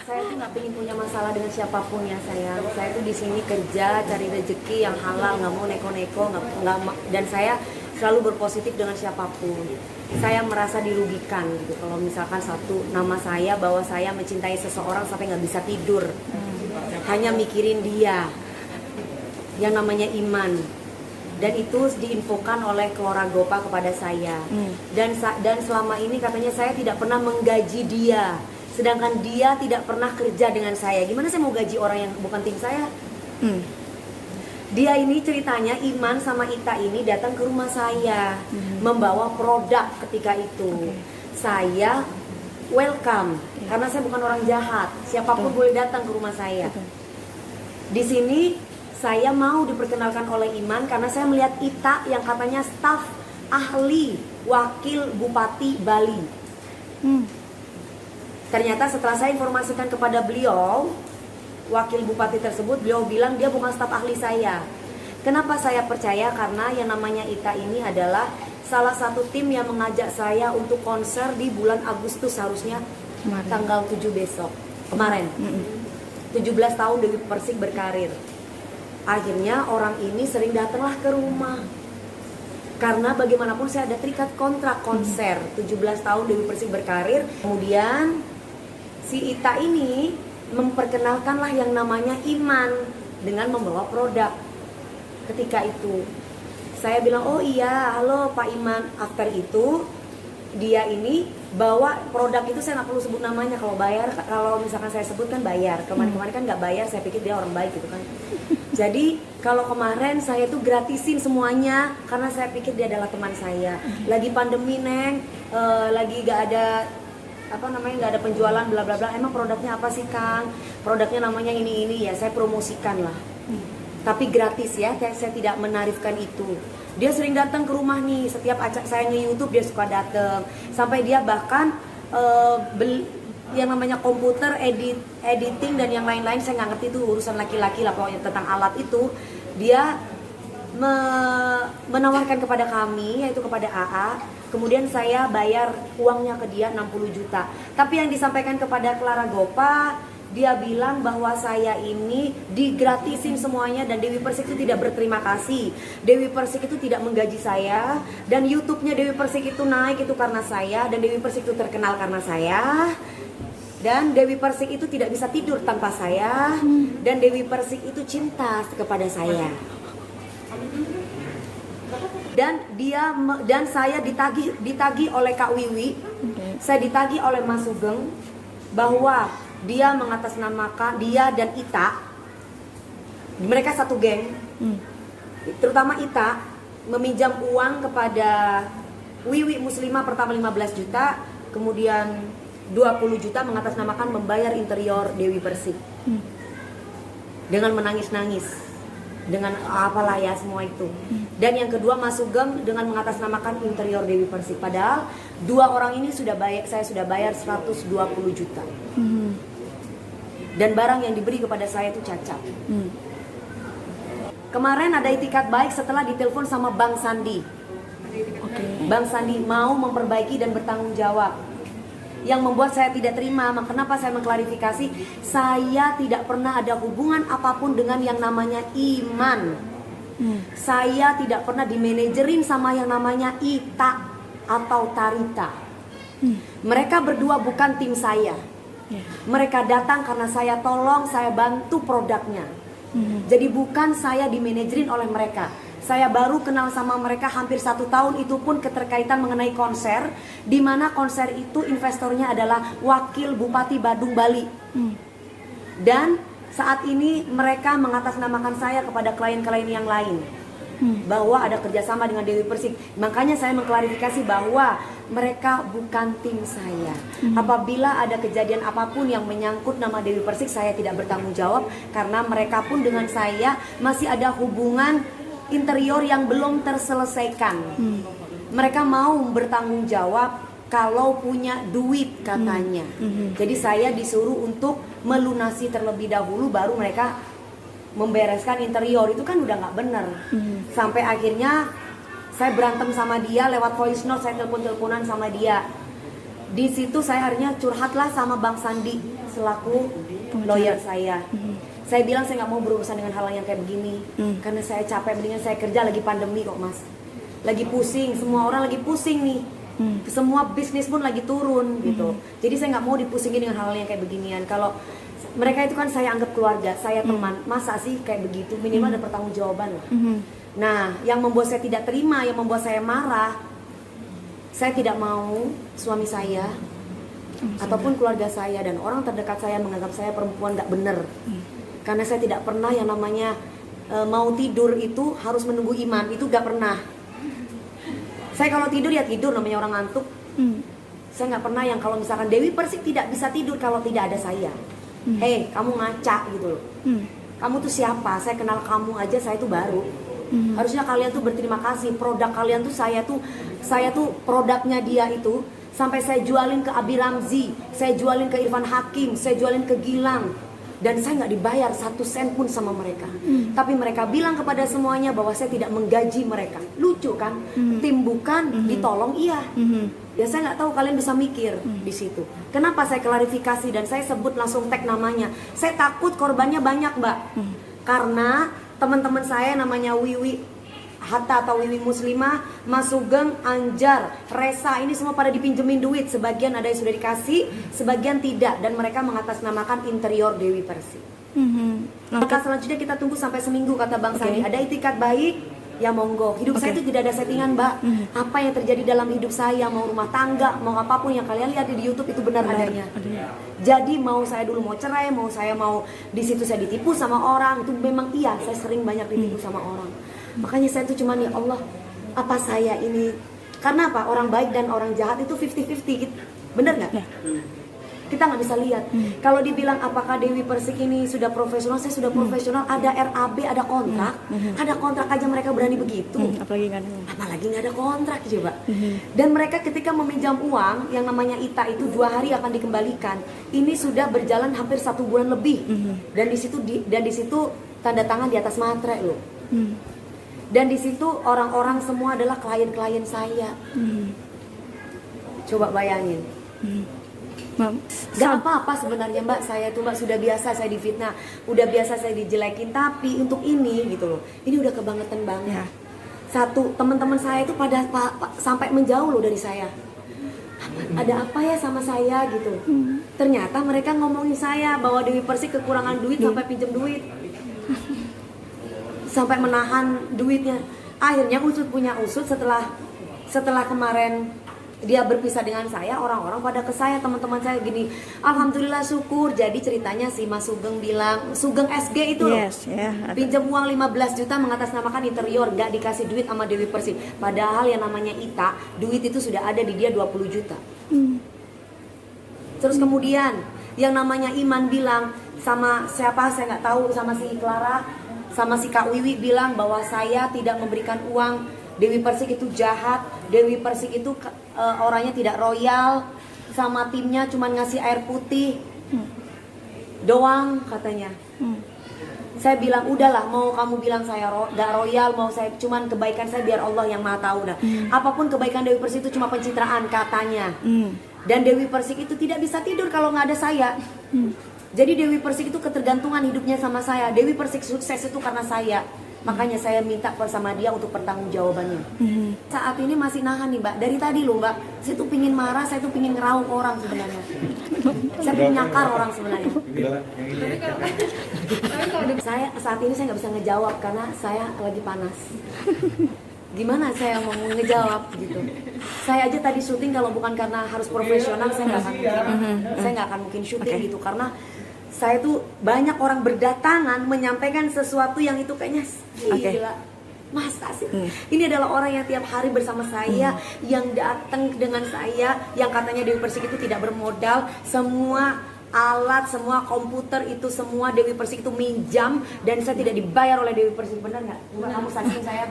Saya tuh nggak pengen punya masalah dengan siapapun ya sayang. Saya tuh di sini kerja cari rezeki yang halal, nggak mau neko-neko, dan saya selalu berpositif dengan siapapun. Saya merasa dirugikan gitu kalau misalkan satu nama saya bahwa saya mencintai seseorang sampai nggak bisa tidur, hanya mikirin dia, yang namanya iman. Dan itu diinfokan oleh Kelora Gopa kepada saya. Dan selama ini katanya saya tidak pernah menggaji dia, sedangkan dia tidak pernah kerja dengan saya. Gimana saya mau gaji orang yang bukan tim saya? Dia ini ceritanya Iman sama Ita ini datang ke rumah saya, membawa produk ketika itu. Saya welcome, karena saya bukan orang jahat. Siapapun boleh datang ke rumah saya. Di sini saya mau diperkenalkan oleh Iman karena saya melihat Ita yang katanya staf ahli wakil Bupati Bali. Ternyata setelah saya informasikan kepada beliau, wakil bupati tersebut, beliau bilang dia bukan staf ahli saya. Kenapa saya percaya? Karena yang namanya Ita ini adalah salah satu tim yang mengajak saya untuk konser di bulan Agustus, harusnya tanggal 7 besok. Kemarin 17 tahun Dewi Persik berkarir. Akhirnya orang ini sering datanglah ke rumah, karena bagaimanapun saya ada terikat kontrak konser 17 tahun Dewi Persik berkarir. Kemudian si Ita ini memperkenalkanlah yang namanya Iman dengan membawa produk. Ketika itu saya bilang, oh iya, halo Pak Iman. After itu dia ini bawa produk itu, saya nggak perlu sebut namanya. Kalau bayar, kalau misalkan saya sebut kan bayar. Kemarin kan nggak bayar, saya pikir dia orang baik gitu kan. Jadi kalau kemarin saya tuh gratisin semuanya karena saya pikir dia adalah teman saya. Lagi pandemi Neng, lagi nggak ada nggak ada penjualan bla bla bla. Emang produknya apa sih Kang? Produknya namanya ini ya, saya promosikan lah. Tapi gratis ya, saya tidak menarifkan itu. Dia sering datang ke rumah nih, setiap saya nge-YouTube dia suka datang. Sampai dia bahkan yang namanya komputer, editing dan yang lain-lain, saya nggak ngerti itu urusan laki-laki lah pokoknya tentang alat itu. Dia menawarkan kepada kami, yaitu kepada AA. Kemudian saya bayar uangnya ke dia 60 juta. Tapi yang disampaikan kepada Kelora Gopa, dia bilang bahwa saya ini digratisin semuanya dan Dewi Persik itu tidak berterima kasih. Dewi Persik itu tidak menggaji saya, dan YouTube-nya Dewi Persik itu naik itu karena saya, dan Dewi Persik itu terkenal karena saya. Dan Dewi Persik itu tidak bisa tidur tanpa saya, dan Dewi Persik itu cinta kepada saya. Dan saya ditagih oleh Kak Wiwi, saya ditagih oleh Mas Sugeng bahwa dia mengatasnamakan, dia dan Ita, mereka satu geng, terutama Ita meminjam uang kepada Wiwi Muslimah pertama 15 juta, kemudian 20 juta mengatasnamakan membayar interior Dewi Persik. Dengan menangis-nangis, dengan apalah ya semua itu. Dan yang kedua Mas Sugeng dengan mengatasnamakan interior Dewi Persik. Padahal dua orang ini saya sudah bayar 120 juta. Dan barang yang diberi kepada saya itu cacat. Kemarin ada itikat baik setelah ditelepon sama Bang Sandi. Bang Sandi mau memperbaiki dan bertanggung jawab. Yang membuat saya tidak terima, kenapa saya mengklarifikasi, saya tidak pernah ada hubungan apapun dengan yang namanya Iman. Saya tidak pernah dimanajerin sama yang namanya Ita atau Tarita. Mereka berdua bukan tim saya. Mereka datang karena saya tolong, saya bantu produknya. Jadi bukan saya dimanajerin oleh mereka. Saya baru kenal sama mereka hampir 1 tahun, itu pun keterkaitan mengenai konser, di mana konser itu investornya adalah Wakil Bupati Badung Bali. Dan saat ini mereka mengatasnamakan saya kepada klien-klien yang lain, bahwa ada kerjasama dengan Dewi Persik. Makanya saya mengklarifikasi bahwa mereka bukan tim saya. Apabila ada kejadian apapun yang menyangkut nama Dewi Persik, saya tidak bertanggung jawab, karena mereka pun dengan saya masih ada hubungan interior yang belum terselesaikan. Mereka mau bertanggung jawab kalau punya duit katanya. Jadi saya disuruh untuk melunasi terlebih dahulu, baru mereka membereskan interior. Itu kan udah nggak benar. Sampai akhirnya Saya berantem sama dia lewat voice note, saya telepon-teleponan sama dia. Di situ saya akhirnya curhatlah sama Bang Sandi selaku lawyer saya. Saya bilang saya nggak mau berurusan dengan hal yang kayak begini, karena saya capek, mendingan saya kerja, lagi pandemi kok mas, lagi pusing, semua orang lagi pusing nih, semua bisnis pun lagi turun gitu. Jadi saya nggak mau dipusingin dengan hal yang kayak beginian. Kalau mereka itu kan saya anggap keluarga, saya teman, masa sih kayak begitu, minimal ada pertanggungjawaban lah. Nah, yang membuat saya tidak terima, yang membuat saya marah, saya tidak mau suami saya ataupun keluarga saya dan orang terdekat saya menganggap saya perempuan nggak bener. Karena saya tidak pernah yang namanya mau tidur itu harus menunggu imam, itu nggak pernah. Saya kalau tidur ya tidur, namanya orang ngantuk. Saya nggak pernah yang kalau misalkan Dewi Persik tidak bisa tidur kalau tidak ada saya. Hei, kamu ngaca gitu loh. Kamu tuh siapa? Saya kenal kamu aja, saya tuh baru. Harusnya kalian tuh berterima kasih. Produk kalian tuh saya tuh produknya dia itu sampai saya jualin ke Abi Ramzi, saya jualin ke Irfan Hakim, saya jualin ke Gilang, dan saya nggak dibayar 1 sen pun sama mereka. Tapi mereka bilang kepada semuanya bahwa saya tidak menggaji mereka. Lucu kan? Tim bukan, ditolong iya. Ya saya nggak tahu kalian bisa mikir di situ. Kenapa saya klarifikasi dan saya sebut langsung tag namanya? Saya takut korbannya banyak, Mbak. Karena teman-teman saya namanya Wiwi Hatta atau Wiwi Muslimah, Mas Sugeng, Anjar, Resa, ini semua pada dipinjemin duit. Sebagian ada yang sudah dikasih, sebagian tidak, dan mereka mengatasnamakan interior Dewi Persik. Maka selanjutnya kita tunggu sampai seminggu kata Bang Sandi. Ada itikat baik, ya monggo. Hidup saya itu tidak ada settingan, Mbak. Apa yang terjadi dalam hidup saya, mau rumah tangga, mau apapun yang kalian lihat di YouTube itu benar adanya. Jadi mau saya dulu mau cerai, mau saya mau di situ saya ditipu sama orang, itu memang iya, saya sering banyak ditipu sama orang. Makanya saya tuh cuman ya Allah, apa saya ini, karena apa, orang baik dan orang jahat itu 50-50 gitu. Bener nggak? Kita nggak bisa lihat. Kalau dibilang apakah Dewi Persik ini sudah profesional, saya sudah profesional. Ada RAB, ada kontrak, ada kontrak aja mereka berani begitu. Apalagi nggak ada kontrak coba. Dan mereka ketika meminjam uang yang namanya ITA itu 2 hari akan dikembalikan. Ini sudah berjalan hampir 1 bulan lebih. Dan di situ tanda tangan di atas materai loh. Dan di situ orang-orang semua adalah klien-klien saya. Coba bayangin. Gak apa-apa sebenarnya Mbak, saya tuh Mbak sudah biasa saya difitnah, udah biasa saya dijelekin, tapi untuk ini gitu loh, ini udah kebangetan banget. Satu, teman-teman saya itu pada sampai menjauh loh dari saya. Ada apa ya sama saya gitu. Ternyata mereka ngomongin saya bahwa Dewi Persik kekurangan duit sampai pinjem duit. Sampai menahan duitnya. Akhirnya usut punya usut, setelah kemarin dia berpisah dengan saya, orang-orang pada ke saya, teman-teman saya gini, alhamdulillah syukur. Jadi ceritanya si Mas Sugeng bilang, Sugeng SG itu loh, pinjam uang 15 juta mengatasnamakan interior, gak dikasih duit sama Dewi Persik. Padahal yang namanya ITA, duit itu sudah ada di dia 20 juta. Terus kemudian yang namanya Iman bilang sama siapa saya nggak tahu, sama si Clara, sama si Kak Wiwi bilang bahwa saya tidak memberikan uang. Dewi Persik itu jahat, Dewi Persik itu orangnya tidak royal, sama timnya cuman ngasih air putih doang katanya. Saya bilang udahlah, mau kamu bilang saya gak royal, mau saya cuman kebaikan saya biar Allah yang maha tahu dah. Apapun kebaikan Dewi Persik itu cuma pencitraan katanya. Dan Dewi Persik itu tidak bisa tidur kalau nggak ada saya. Jadi Dewi Persik itu ketergantungan hidupnya sama saya. Dewi Persik sukses itu karena saya. Makanya saya minta sama dia untuk pertanggungjawabannya. Saat ini masih nahan nih Mbak. Dari tadi loh Mbak, saya tuh pingin marah, saya tuh pingin ngerauk orang sebenarnya. Saya pingin nyakar orang sebenarnya. Saya saat ini saya nggak bisa ngejawab karena saya lagi panas. Gimana saya mau ngejawab gitu. Saya aja tadi syuting kalau bukan karena harus profesional saya nggak akan mungkin syuting gitu, karena saya tuh banyak orang berdatangan menyampaikan sesuatu yang itu kayaknya gila. Masa sih? Ini adalah orang yang tiap hari bersama saya, yang datang dengan saya, yang katanya Dewi Persik itu tidak bermodal, semua alat, semua komputer itu semua Dewi Persik itu minjam dan saya tidak dibayar oleh Dewi Persik. Benar nggak? Kamu saksiin saya